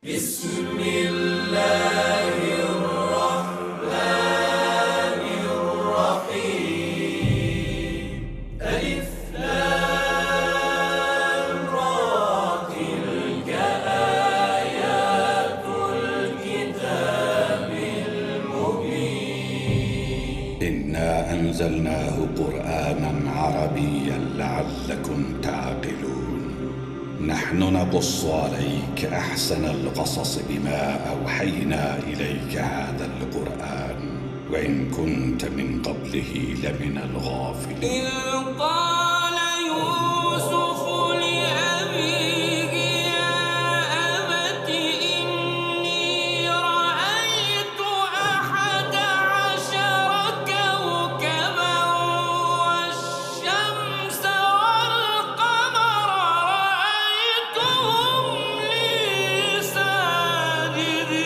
بسم الله الرحمن الرحيم ألف لام را تلك آيات الكتاب المبين إنا أنزلناه قرآنا عربيا لعلكم تعقلون نحن نقص عليك أحسن القصص بما أوحينا إليك هذا القرآن وإن كنت من قبله لمن الغافلين إذ قال يوسف لأبيه يا أبت إني رأيت 11 كوكبا والشمس والقمر رأيتهم لي ساجدين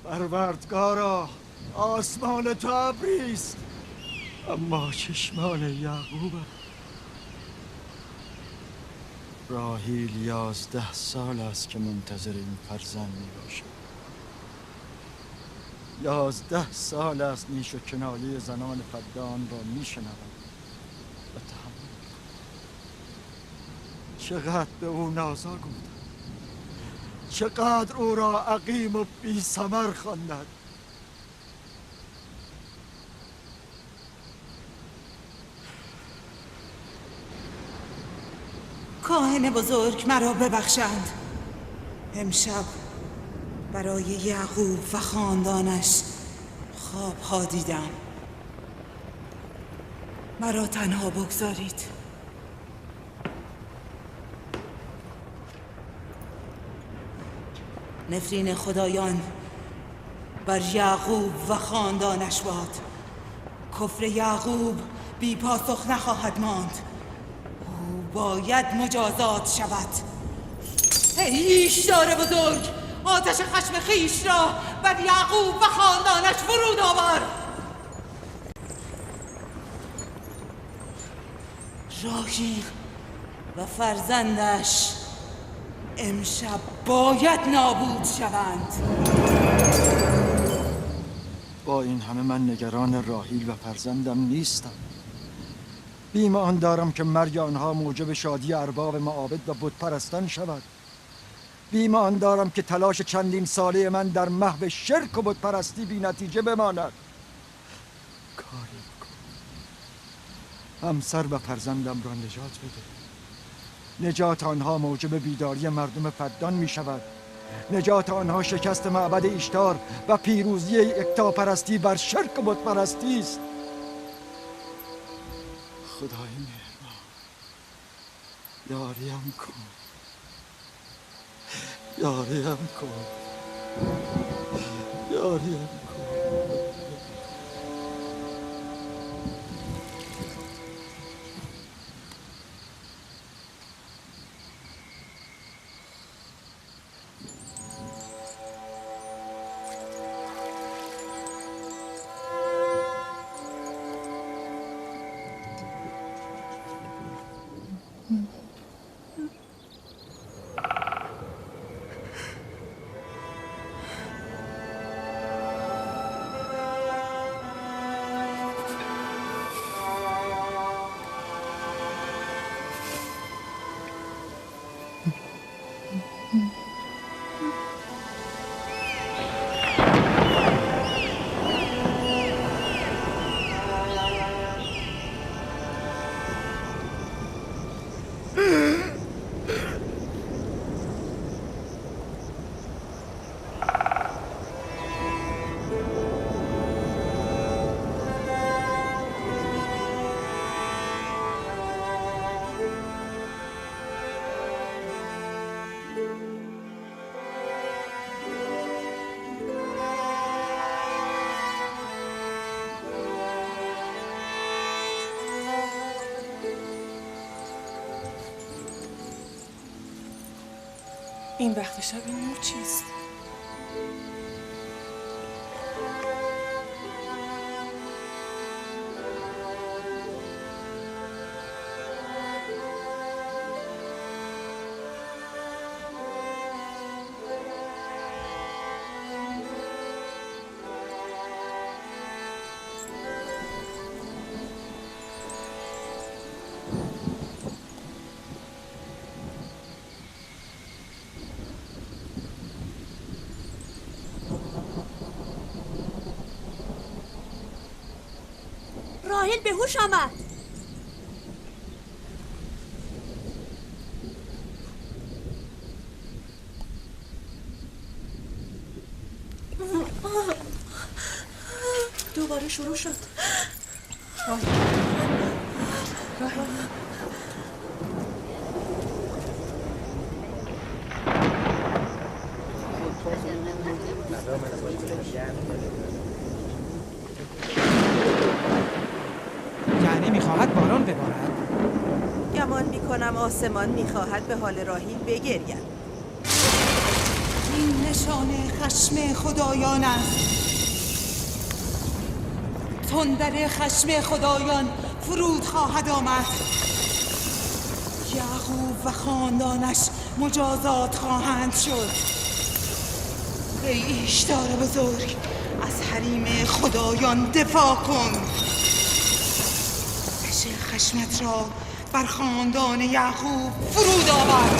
پروردگارا آسمان تو ابریست اما چشمان یعقوب راحیل 11 سال است که منتظر این فرزند می باشد. 11 سال است نیش و کنایه زنان فدان را می شنوم و تحمل می کنم. چقدر به او نازا گفتم، چقدر او را عقیم و بی ثمر خواندند. کاهن بزرگ مرا ببخشند. امشب برای یعقوب و خاندانش خوابها دیدم. مرا تنها بگذارید. نفرین خدایان بر یعقوب و خاندانش باد. کفر یعقوب بی پاسخ نخواهد ماند. او باید مجازات شود. ایشدار بزرگ، آتش خشم خیش را بر یعقوب و خاندانش فرود آور. راحیل و فرزندش امشب باید نابود شوند. با این همه من نگران راحیل و فرزندم نیستم. بیمان دارم که مرگ آنها موجب شادی ارباب معابد و بت پرستان شود. بیمان دارم که تلاش چندین ساله من در محو شرک و بت پرستی بی نتیجه بماند. کاری کن همسر و فرزندم را نجات بده. نجات آنها موجب بیداری مردم فدان می شود. نجات آنها شکست معبد ایشتار و پیروزی یکتاپرستی بر شرک و بت پرستی است. خدای مهربان یاریم کن، یاریم کن، یاریم کن. این وقت شب این نور چیست؟ راحیل به هوش آمد. دوباره شروع شد. راحیل یعنی میخواهد باران ببارد؟ گمان میکنم آسمان میخواهد به حال راحیل بگرید. این نشان خشم خدایان است. تندر خشم خدایان فرود خواهد آمد. یعقوب و خاندانش مجازات خواهند شد. ای ایشتار بزرگ، از حریم خدایان دفاع کن. آتش خشمت را بر خاندان یعقوب فرود آور.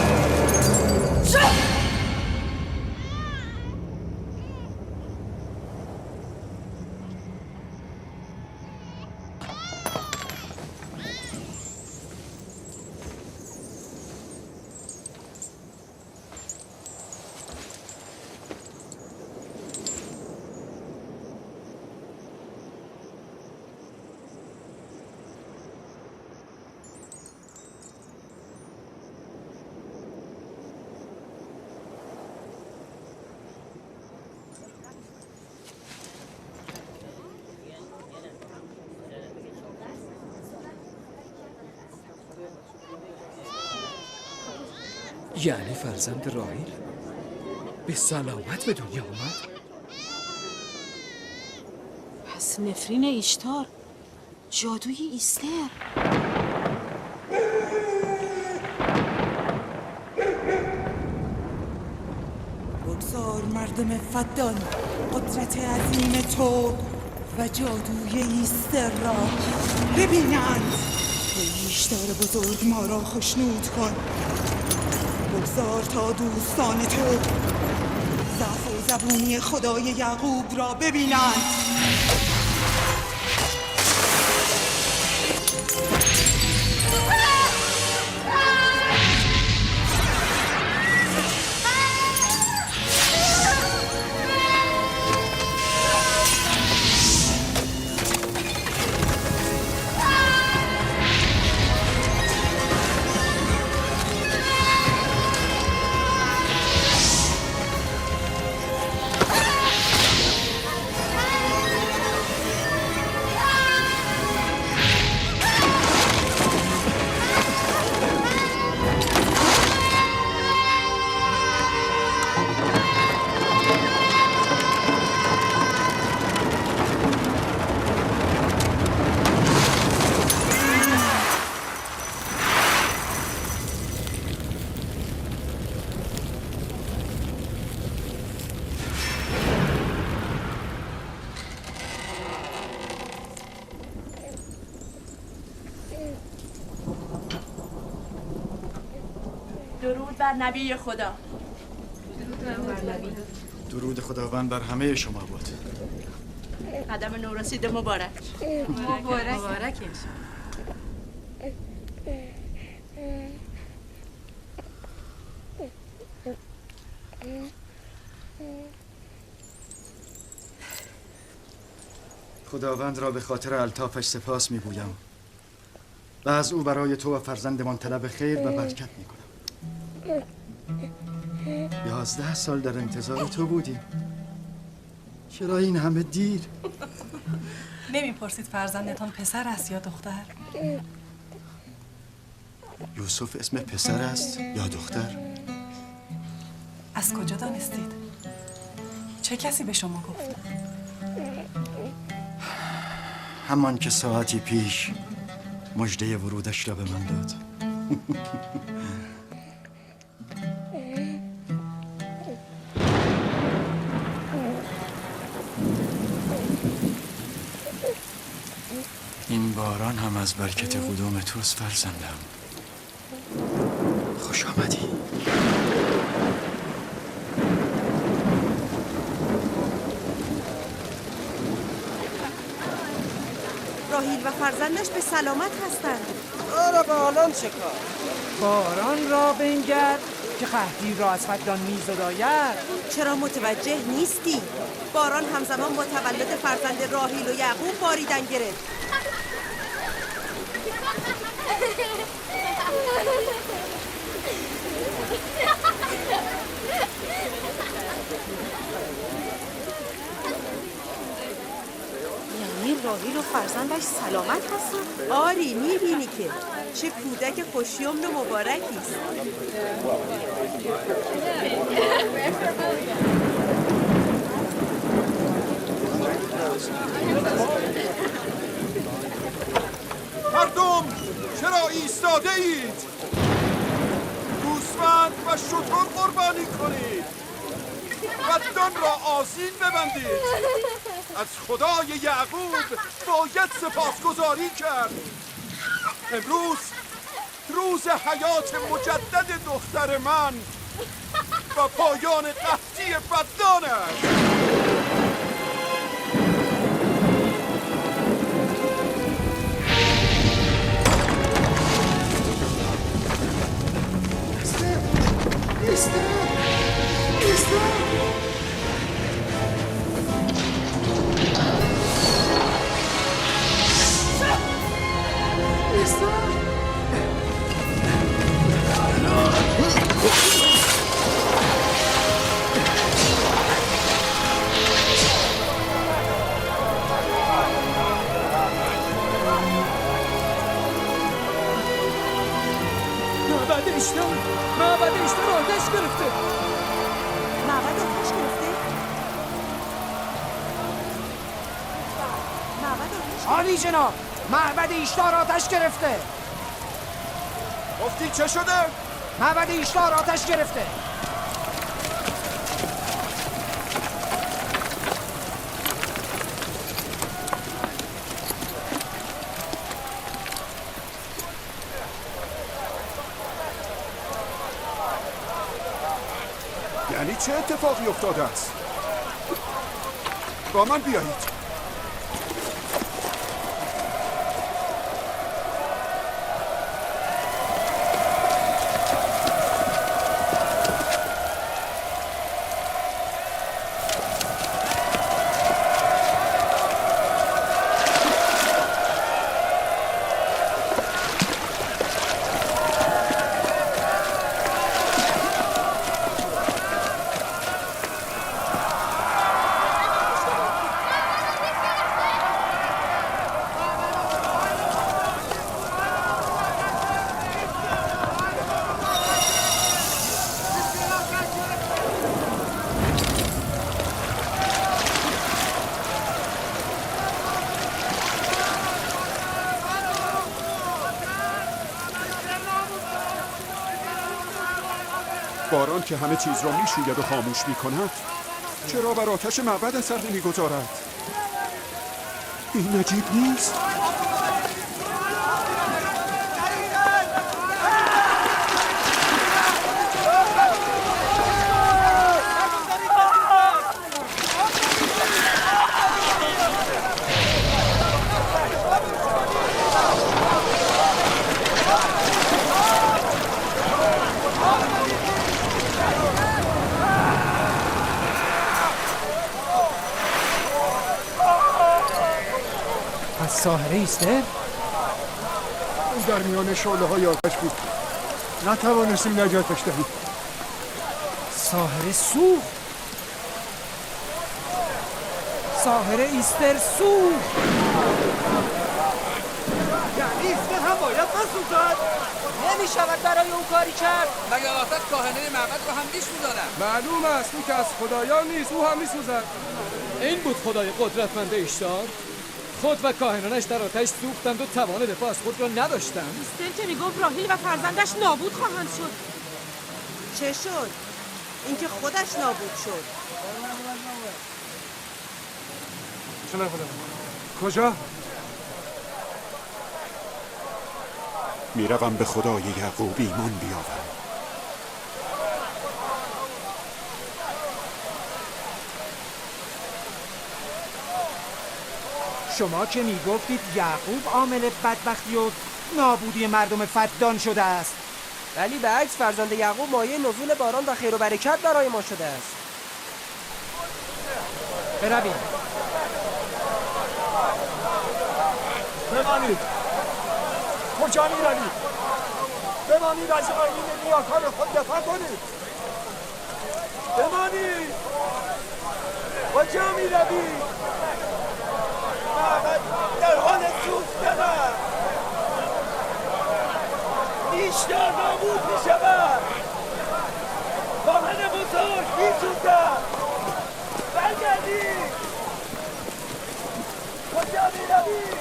یعنی فرزند راحیل به سلامت به دنیا آمد؟ پس نفرین ایشتار، جادوی ایستر. بگذار مردم فدان قدرت عظیم تو و جادوی ایستر را ببینند. ای ایشتار بزرگ ما را خوشنود کن. بگذار تا دوستان تو ضعف و زبونی خدای یعقوب را ببینند. درود بر نبی خدا. درود خداوند بر همه شما بود. قدم نورسید مبارک. مبارک خداوند را به خاطر الطافش سپاس میگویم و از او برای تو و فرزندمان طلب خیر و برکت میکنم. 11 سال در انتظار تو بودیم. چرا این همه دیر؟ نمیپرسید فرزندتان پسر است یا دختر؟ یوسف اسم پسر است یا دختر؟ از کجا دانستید؟ چه کسی به شما گفت؟ همان که ساعتی پیش مژده ورودش را به من داد. این باران هم از برکت قدوم توست فرزندم. خوش آمدی. راهیل و فرزندش به سلامت هستند. آره با الان چه کار؟ باران را بنگر که قحطی را از فدان میزداید. چرا متوجه نیستی؟ باران همزمان با تولد فرزند راهیل و یعقوب باریدن گرفت. یعنی راهیل و فرزندش سلامت هستن؟ آری میبینی که چه کودک خوشیمن و مبارکی است. مردم چرا ایستاده اید؟ گوسفند و شتر قربانی کنید. فدان را آذین ببندید. از خدای یعقوب باید سپاسگزاری کرد. امروز روز حیات مجدد دختر من و پایان قحطی فدان است. معبد اشتر آتش گرفته. معبد آتش گرفته؟ عالی جناب، معبد ایشتار آتش گرفته. گفتی چه شده؟ معبد ایشتار آتش گرفته. چه اتفاقی افتاده است؟ با من بیایید. باران که همه چیز را میشوید و خاموش میکند، چرا بر آتش معبد اثر نمیگذارد؟ این عجیب نیست؟ ساحره ایسته؟ اون در میان شعله های آتش بود، نتوانستیم نجاتش دهیم. ساحره سوخت. ساحره ایستر سوخت. یعنی ایستر هم باید بسوزد؟ نمیشود برای اون کاری کرد. مگر آتش کاهنه معبد رو هم میسوزاند؟ معلوم است او که از خدایان نیست، او هم میسوزد. این بود خدای قدرتمند اشتار. خود و کاهنانش در آتش سوختند و توان دفاع از خود را نداشتند. ایستر که میگفت راهیل و فرزندش نابود خواهند شد. چه شد؟ اینکه خودش نابود شد. کجا؟ میروم به خدای یعقوب ایمان بیاورم. شما که میگفتید یعقوب عامل بدبختی و نابودی مردم فدان شده است، ولی به عکس فرزند یعقوب مایه نزول باران و خیر و برکت برای ما شده است. بروید. بمانید. کجا میروید؟ بمانید، از آیین نیاکان خود دفاع کنید. بمانید. کجا میروید؟ معبد در حال سوختن است. بیشتر نابود میشود. کاهن بزرگ میسوزد. برگردید. کجا میروید؟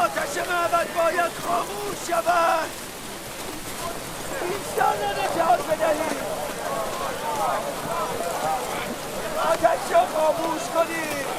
آتش معبد باید خاموش شود. بیشتر نجات بدهید. آتش را خاموش کنید.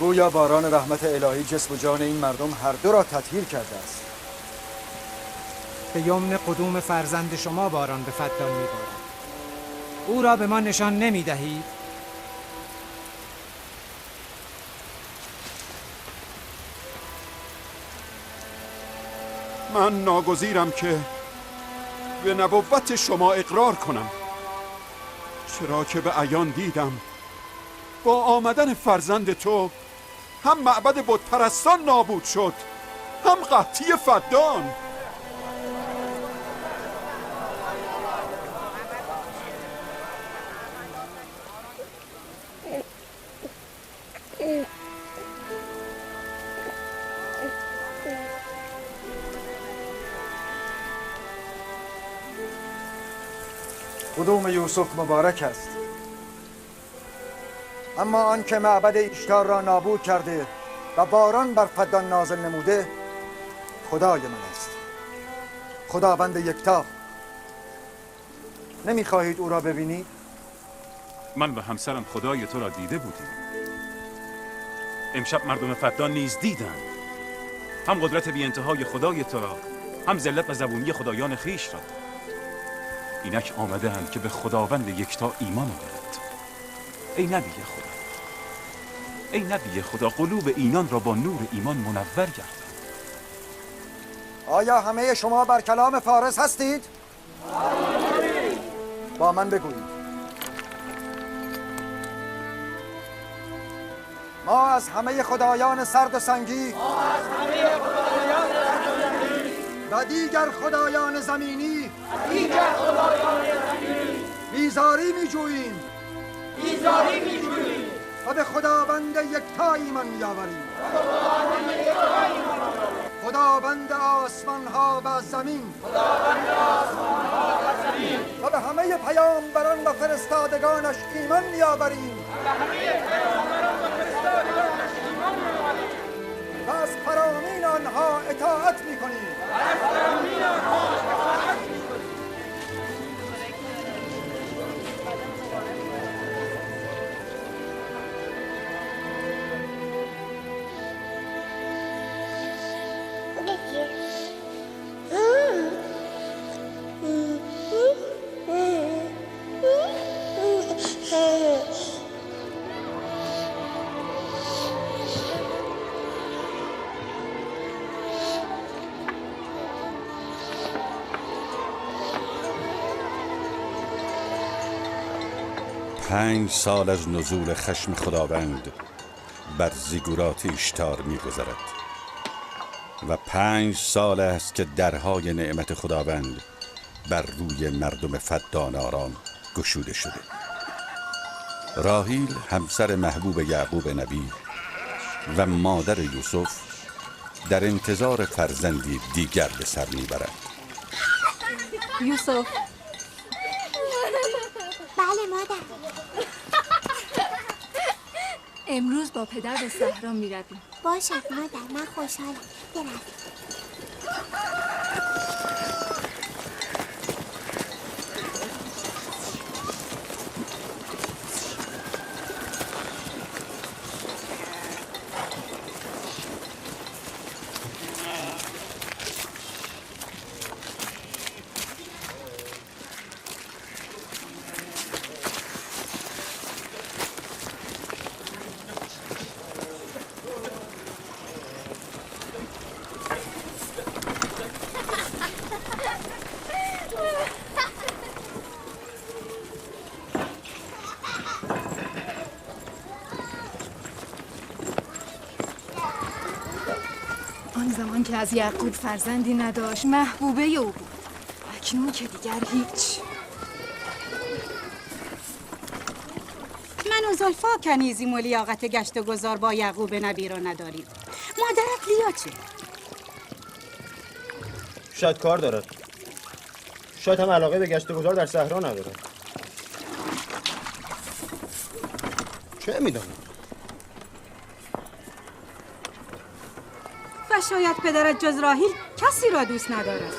گویا باران رحمت الهی جسم و جان این مردم هر دو را تطهیر کرده است. به یمن قدوم فرزند شما باران به فدان می‌بارد. او را به ما نشان نمی‌دهید؟ من ناگزیرم که به نبوت شما اقرار کنم، چرا که به عیان دیدم با آمدن فرزند تو هم معبد بت پرستان نابود شد، هم قحطی فدان. قدوم یوسف مبارک است، اما آن که معبد ایشتار را نابود کرده و باران بر فدان نازل نموده خدای من است، خداوند یکتا. نمیخواهید او را ببینید؟ من و همسرم خدای تو را دیده بودیم. امشب مردم فدان نیز دیدند، هم قدرت بی انتهای خدای تو را، هم ذلت و زبونی خدایان خیش را. اینک آمده اند که به خداوند یکتا ایمان آورند. ای نبی خدا، ای نبی خدا، قلوب اینان را با نور ایمان منور گردان. آیا همه شما بر کلام فارس هستید؟ با من بگویید. ما از همه خدایان سرد و سنگی و دیگر خدایان زمینی بیزاری می جوییم و به خداوند یکتا ایمان می آوریم، خداوند آسمان ها و زمین و به همه پیامبران و فرستادگانش ایمان می آوریم و از فرامین آنها اطاعت می کنیم. پنج سال از نزول خشم خداوند بر زیگورات ایشتار می‌گذرد و 5 سال است که درهای نعمت خداوند بر روی مردم فدان آرام گشوده شده. راحیل همسر محبوب یعقوب نبی و مادر یوسف در انتظار فرزندی دیگر به سر میبرد. یوسف. بله مادر. امروز با پدر به صحرا میرویم. باشد مادر، من خوشحالم. برویم. آن زمان که از یعقوب فرزندی نداشت محبوبه او بود، اکنون که دیگر هیچ. من و زلفا کنیزیم و لیاقت گشت و گذار با یعقوب نبی را نداریم. مادرت لیا چه؟ شاید کار دارد، شاید هم علاقه به گشت و گذار در صحرا ندارد. چه میدانم؟ و شاید پدرت جز راحیل کسی را دوست ندارد.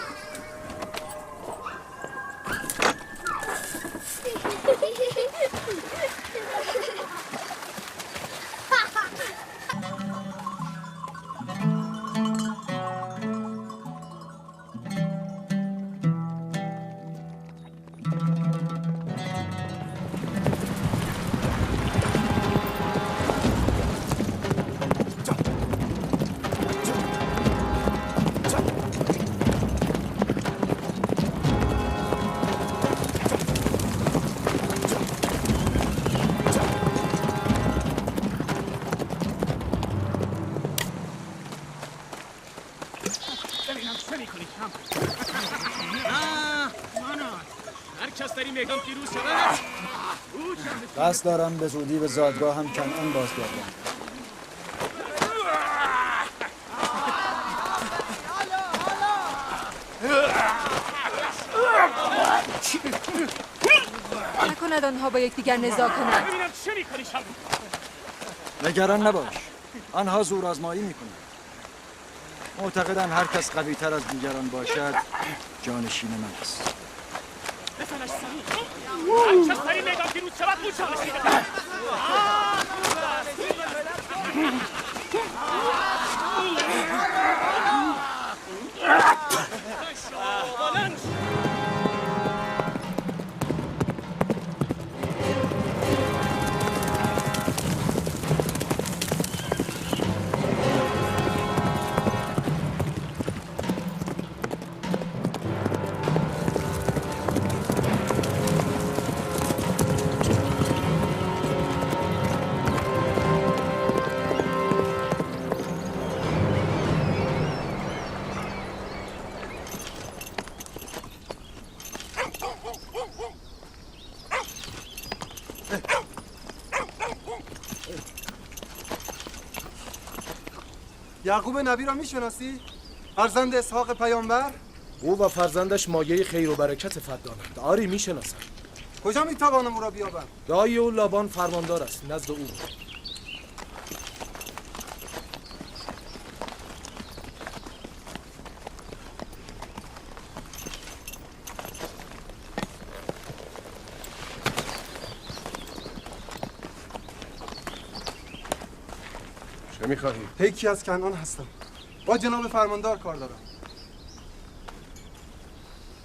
کس در این میدان پیروز شود؟ قصد دارم به زودی به زادگاه هم کنعان بازگردم. نکند آنها با یکدیگر نزاع کنند. ببینم چه میکنی شب؟ نگران نباش، آنها زور آزمایی میکنند. معتقدن هر کس قوی تر از دیگران باشد جانشین من است. بزنش سریع. هر کس در این میدان پیروز شود او جانشین من. یعقوب نبی را میشناسی؟ فرزند اسحاق پیامبر؟ او و فرزندش مایه خیر و برکت فدانند. آری میشناسم. کجا میتوانم او را بیابم؟ دایی او لابان فرماندار است، نزد او. چه میخواهی؟ پیکی از کنعان هستم. با جناب فرماندار کار دارم.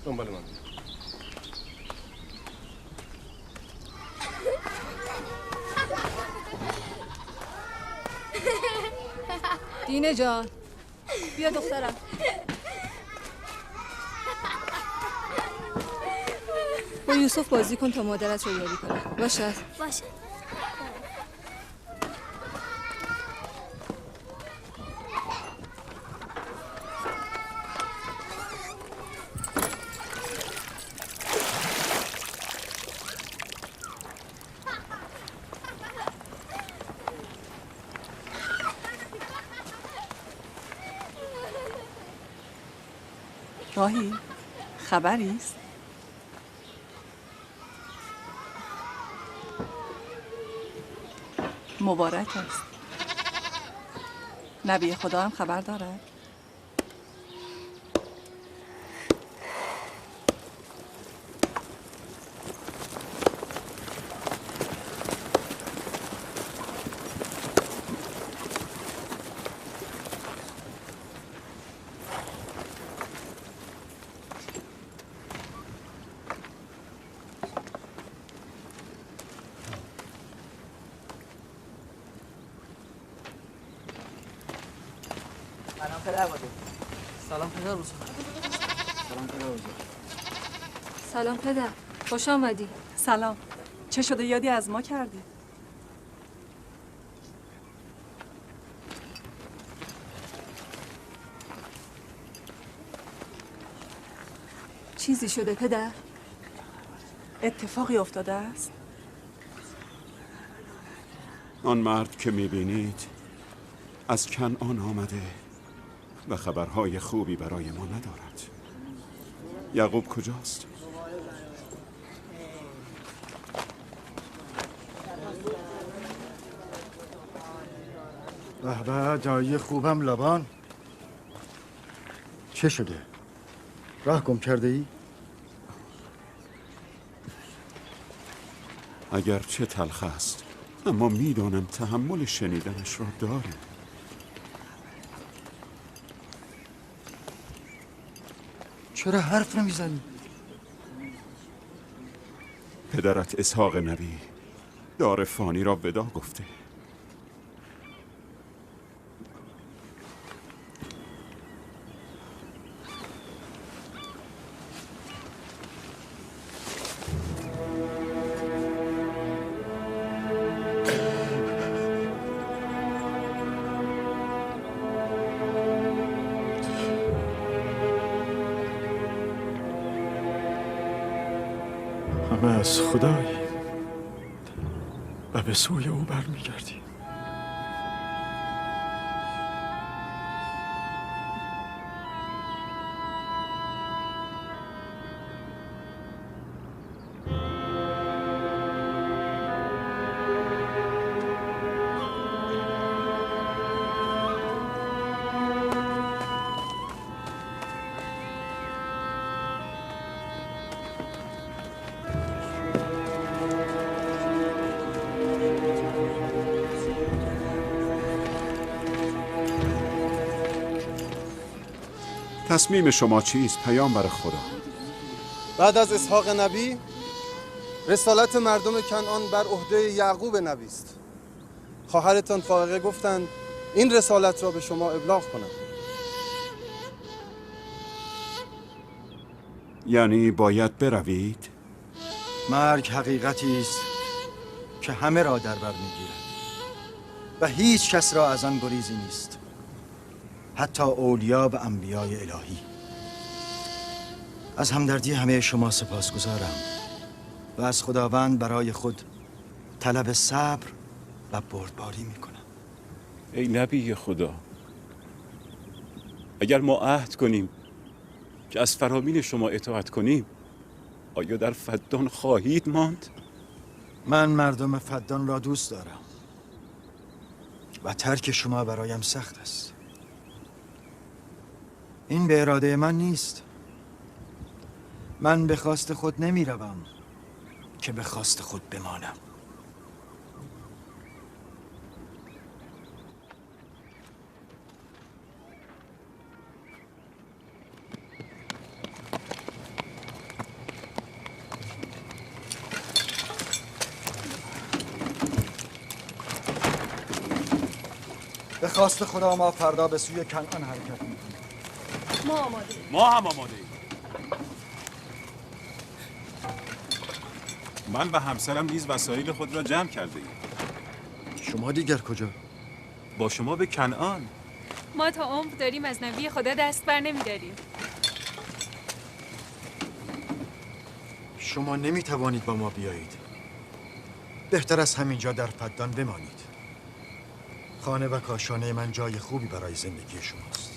دنبال من. دینه جان بیا دخترم. با یوسف بازی کن تا مادرت رو یاری کنه. باشد؟ باشه. راهی خبری است؟ مبارک است. نبی خدا هم خبر دارد؟ سلام پدر بزرگ. سلام پدر بزرگ. سلام پدر بزرگ. سلام پدر، خوش آمدی. سلام. چه شده یادی از ما کردی؟ چیزی شده پدر؟ اتفاقی افتاده است؟ آن مرد که میبینید از کنعان آمده و خبرهای خوبی برای ما ندارد. یعقوب کجاست؟ به به دایی خوبم لابان. چه شده؟ راه گم کرده ای؟ اگر چه تلخ است اما میدانم تحمل شنیدنش را داریم. چرا حرف نمیزنی؟ پدرت اسحاق نبی دار فانی را ودا گفته. همه از خدایی و به سوی او برمیگردیم. تصمیم شما چیست پیامبر خدا؟ بعد از اسحاق نبی رسالت مردم کنعان بر عهده یعقوب نبی است. خواهرتان فائقه گفتند این رسالت را به شما ابلاغ کنم. یعنی باید بروید؟ مرگ حقیقتی است که همه را در بر میگیرد و هیچ کس را از آن گریزی نیست، حتی اولیا و انبیای الهی. از همدردی همه شما سپاسگزارم و از خداوند برای خود طلب صبر و بردباری میکنم. ای نبی خدا، اگر ما عهد کنیم که از فرامین شما اطاعت کنیم، آیا در فدان خواهید ماند؟ من مردم فدان را دوست دارم و ترک شما برایم سخت است. این به اراده من نیست. من به خواست خود نمی روم که به خواست خود بمانم. به خواست خدا ما فردا به سوی کنعان حرکت میکنیم. ما آماده. ما هم آماده ایم. من و همسرم نیز وسایل خود را جمع کرده ایم. شما دیگر کجا؟ با شما به کنعان. ما تا عمر داریم از نبی خدا دست بر نمیداریم. شما نمیتوانید با ما بیایید. بهتر از همینجا در فدان بمانید. خانه و کاشانه من جای خوبی برای زندگی شماست.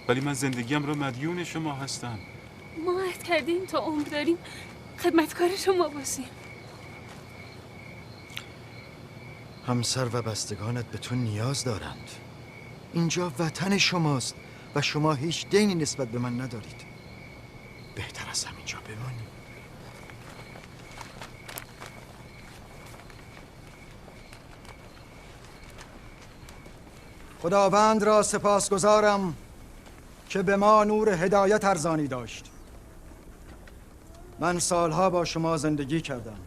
ولی من زندگیم را مدیون شما هستم. ما عهد کردیم تا عمر داریم خدمتکار شما باشیم. همسر و بستگانت به تو نیاز دارند. اینجا وطن شماست و شما هیچ دینی نسبت به من ندارید. بهتر از همینجا بمانید. خداوند را سپاسگزارم که به ما نور هدایت ارزانی داشت. من سالها با شما زندگی کردم.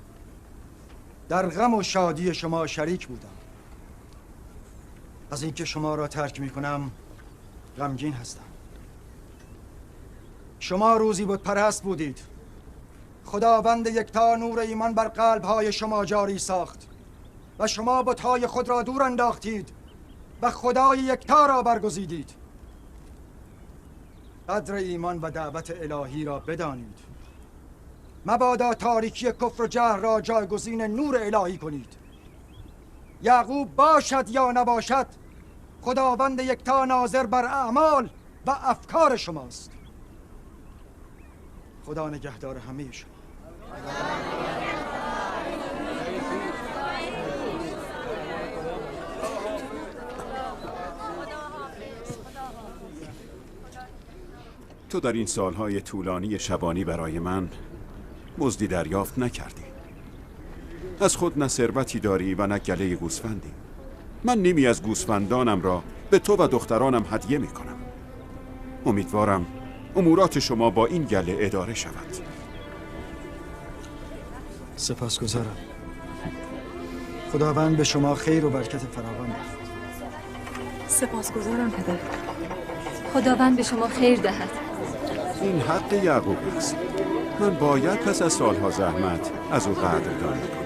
در غم و شادی شما شریک بودم. از اینکه شما را ترک می کنم غمگین هستم. شما روزی بت پرست بودید. خداوند یکتا نور ایمان بر قلب‌های شما جاری ساخت و شما بت‌های خود را دور انداختید و خدای یکتا را برگزیدید. قدر ایمان و دعوت الهی را بدانید. مبادا تاریکی کفر و جهل را جایگزین نور الهی کنید. یعقوب باشد یا نباشد، خداوند یکتا ناظر بر اعمال و افکار شماست. خدا نگهدار همه شما. تو در این سالهای طولانی شبانی برای من مزدی دریافت نکردی. از خود نه ثروتی داری و نه گله گوسفندی. من نیمی از گوسفندانم را به تو و دخترانم هدیه می کنم. امیدوارم امورات شما با این گله اداره شود. سپاسگزارم. خداوند به شما خیر و برکت فراوان دهد. سپاسگزارم پدر. خداوند به شما خیر دهد. این حق یعقوب است. من باید پس از سالها زحمت از او قدردانی کنم.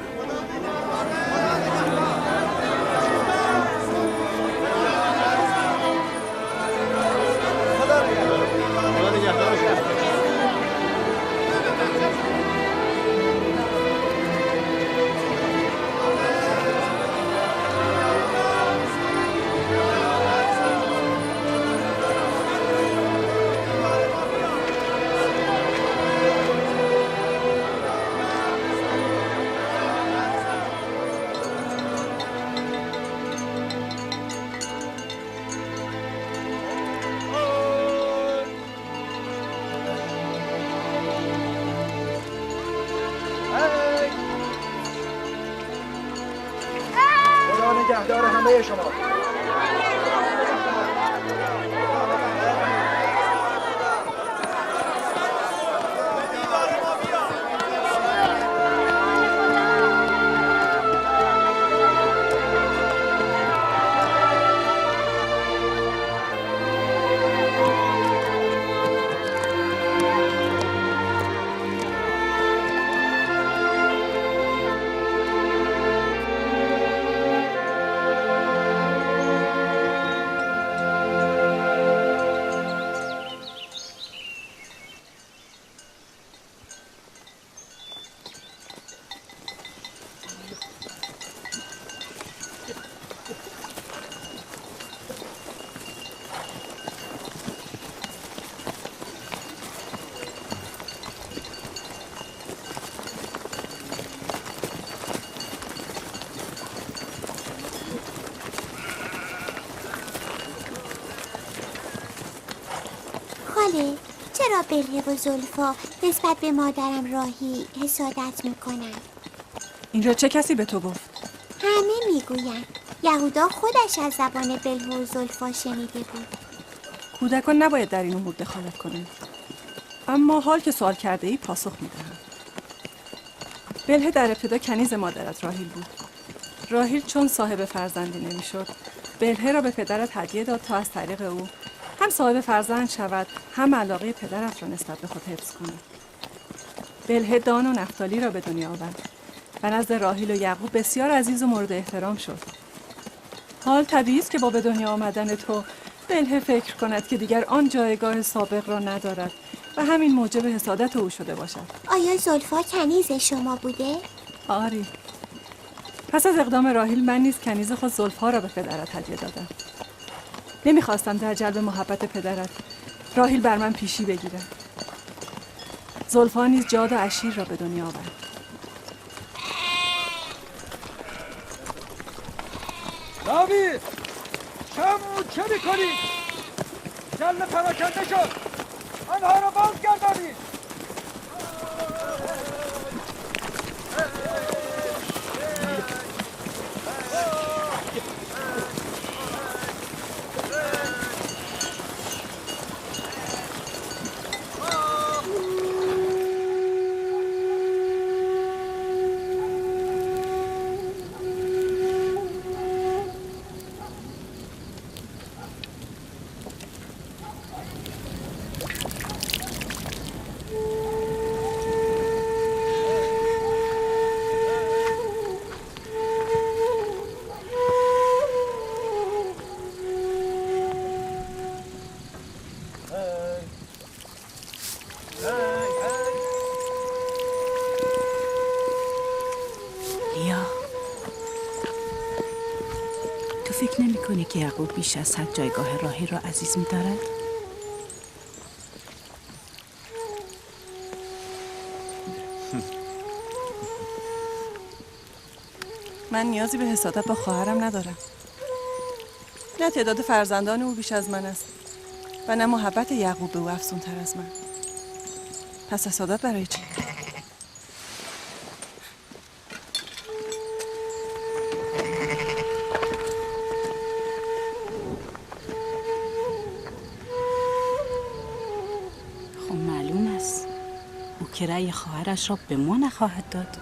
همه شما. خاله، چرا بلهه و زلفا نسبت به مادرم راهی حسادت میکنن؟ اینجا چه کسی به تو گفت؟ همه میگوین یهودا خودش از زبان بلهه و زلفا شنیده بود. کودکان نباید در این امور دخالت کنند. اما حال که سوال کرده ای پاسخ میدهم. بلهه در ابتدا کنیز مادرت راهیل بود. راهیل چون صاحب فرزندی نمیشد، بلهه را به پدرت هدیه داد تا از طریق او هم صاحب فرزند شود، هم علاقه پدرت را نسبت به خود حفظ کند. بلهه دان و نفتالی را به دنیا آورد و نزد راهیل و یعقوب بسیار عزیز و مورد احترام شد. حال طبیعی است که با به دنیا آمدن تو بلهه فکر کند که دیگر آن جایگاه سابق را ندارد و همین موجب حسادت او شده باشد. آیا زلفا کنیز شما بوده؟ آری. پس از اقدام راهیل من نیز کنیز خود زلفا را به پدرت هدیه دادم. نمیخواستم در جلب محبت پدرت راهیل بر من پیشی بگیرد. زلفا نیز جاد و عشیر را به دنیا آورد. راوی شمو چه میکنی؟ جل پراکنده شد، آنها را بازگردانید. فکر نمی کنی که یعقوب بیش از حد جایگاه راهیل را عزیز می دارد؟ من نیازی به حسادت با خواهرم ندارم. نه تعداد فرزندان او بیش از من است و نه محبت یعقوب به او افزون‌تر از من. پس حسادت برای چی؟ خب معلوم است او که رأی خواهرش را به ما نخواهد داد.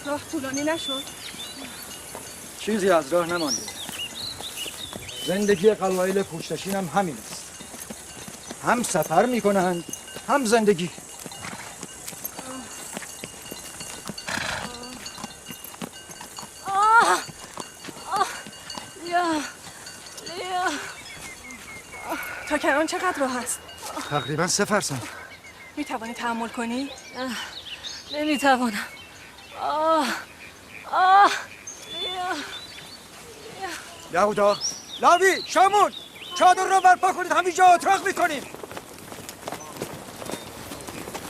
راه طولانی نشد؟ چیزی از راه نمانده. زندگی قبایل پشتشین هم همین است. هم سفر میکنند هم زندگی. لیا تا کنان چقدر راه است؟ تقریبا 3 فرسنگ. میتوانی تحمل کنی؟ نمیتوانم. لیا یهودا لاوی، شامون، چادر رو برپا کنید، همینجا اتراق میکنیم.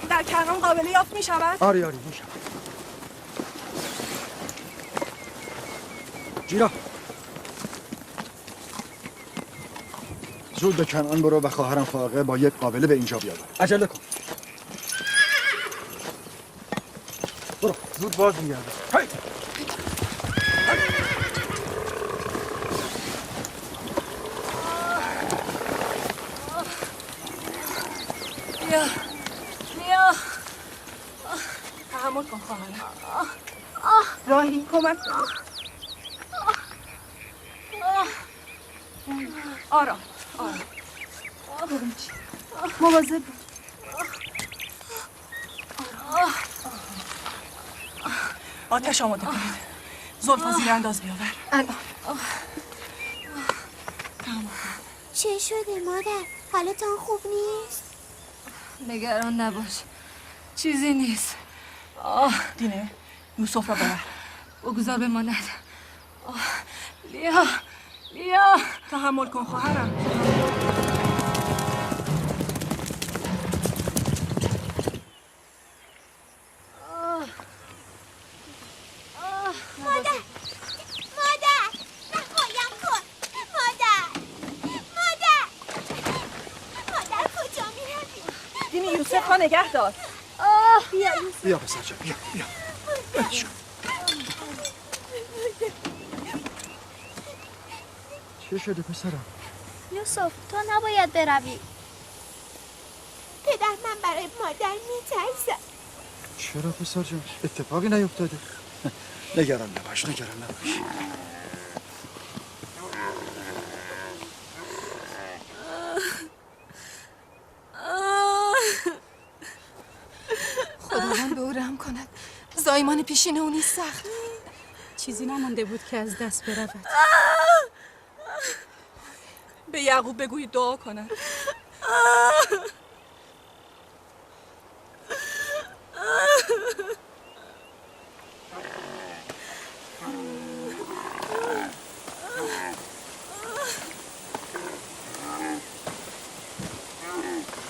در کرمان قابلی یافت میشود؟ آری میشود. جیرا زود به کنعان برو و خواهرم فائقه با یک قابله به اینجا بیاد. عجله کن. برو زود باز میگرده. بیا تحمل کن خواهرم. راهی کمک کن. آرام مواظب بود. آتش آماده کنید. زلفا زیر انداز بیاور. الان چه شده مادر؟ حالتان خوب نیست؟ نگران نباش، چیزی نیست. دینه یوسف را ببر. بگذار بماند. لیا تحمل کن خواهرم. مادر رهایم کن. مادر کجا میروی؟ دینی یوسف را نگه دار. بیا یوسف. بیا پسر جان بیا. چه شده پسرم؟ یوسف تو نباید بروی. پدر من برای مادر میترسم. چرا پسر جان؟ اتفاقی نیفتاده؟ نگران نباش. خداوند به او رحم کند. زایمان پیشین او نیست سخت. چیزی نمانده بود که از دست برود. به یعقوب بگویید دعا کند.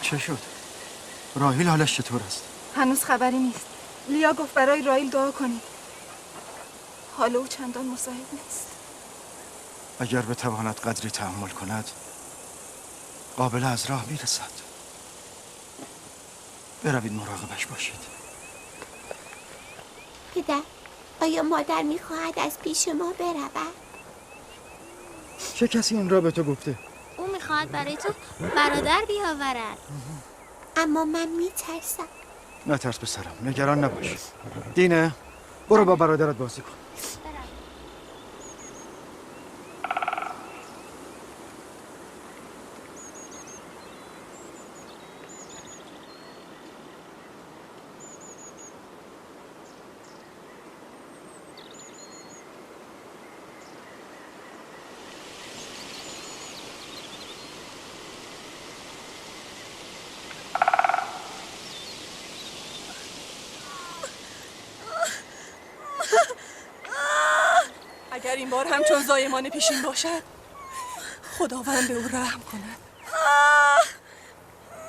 چه شد؟ راحیل حالش چطور است؟ هنوز خبری نیست. لیا گفت برای راحیل دعا کنید. حال او چندان مساعد نیست. اگر بتواند قدری تحمل کند قابل از راه میرسد. بروید مراقبش باشید. پدر آیا مادر میخواهد از پیش ما برود؟ چه کسی این را به تو گفته؟ او میخواهد برای تو برادر بیاورد. اما من میترسم. نترس پسرم، نگران نباش. دینه برو با برادرت بازی کن. اگر این بار همچون زایمان پیشین باشد خداوند به او رحم کند.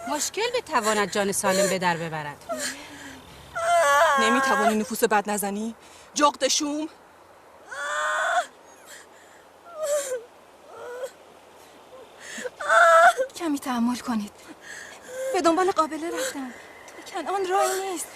مشکل بتواند جان سالم به در ببرد. نمیتوانی نفوس بد نزنی؟ جغد شوم؟ کمی تحمل کنید. به دنبال قابله رفتم. تو کنعان راهی نیست.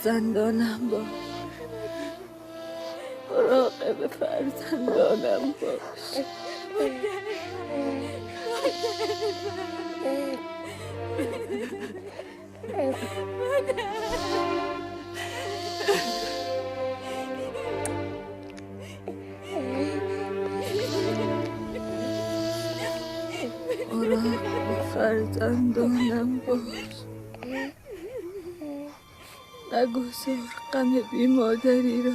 فرزندانم باش. مراقب فرزندانم باش. مراقب فرزندانم باش. نگذار غم بی مادری را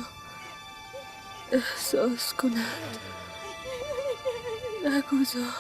احساس کنند. نگذار.